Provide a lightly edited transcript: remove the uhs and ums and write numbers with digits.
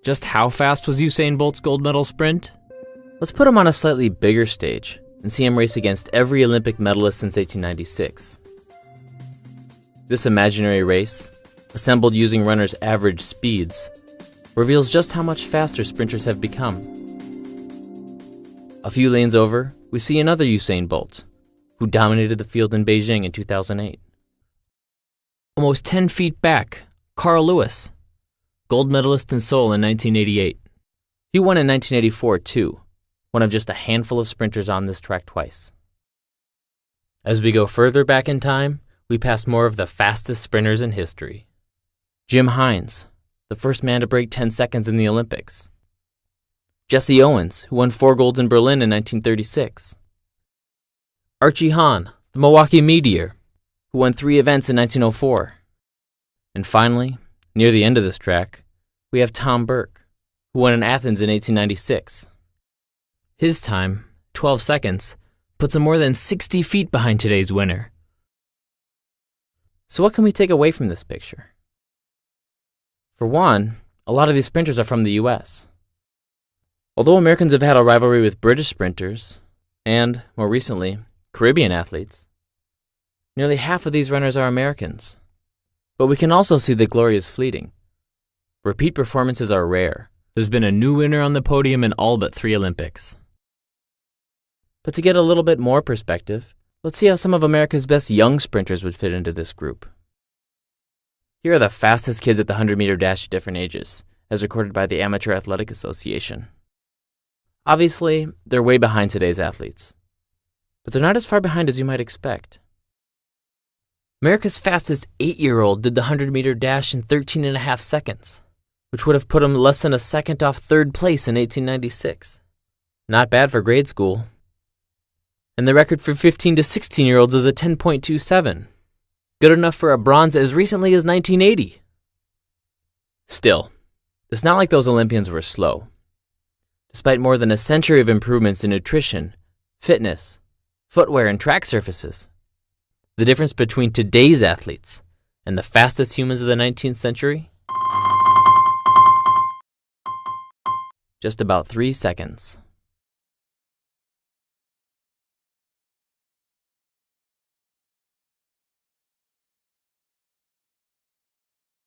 Just how fast was Usain Bolt's gold medal sprint? Let's put him on a slightly bigger stage and see him race against every Olympic medalist since 1896. This imaginary race, assembled using runners' average speeds, reveals just how much faster sprinters have become. A few lanes over, we see another Usain Bolt, who dominated the field in Beijing in 2008. Almost 10 feet back, Carl Lewis, gold medalist in Seoul in 1988. He won in 1984 too, one of just a handful of sprinters on this track twice. As we go further back in time, we pass more of the fastest sprinters in history. Jim Hines, the first man to break 10 seconds in the Olympics. Jesse Owens, who won 4 golds in Berlin in 1936. Archie Hahn, the Milwaukee Meteor, who won 3 events in 1904. And finally, near the end of this track, we have Tom Burke, who won in Athens in 1896. His time, 12 seconds, puts him more than 60 feet behind today's winner. So what can we take away from this picture? For one, a lot of these sprinters are from the US. Although Americans have had a rivalry with British sprinters, and, more recently, Caribbean athletes, nearly half of these runners are Americans. But we can also see that glory is fleeting. Repeat performances are rare. There's been a new winner on the podium in all but 3 Olympics. But to get a little bit more perspective, let's see how some of America's best young sprinters would fit into this group. Here are the fastest kids at the 100-meter dash at different ages, as recorded by the Amateur Athletic Association. Obviously, they're way behind today's athletes, but they're not as far behind as you might expect. America's fastest 8-year-old did the 100-meter dash in 13.5 seconds, which would have put him less than a second off 3rd place in 1896. Not bad for grade school. And the record for 15 to 16-year-olds is a 10.27. Good enough for a bronze as recently as 1980. Still, it's not like those Olympians were slow. Despite more than a century of improvements in nutrition, fitness, footwear, and track surfaces, the difference between today's athletes and the fastest humans of the 19th century? Just about 3 seconds.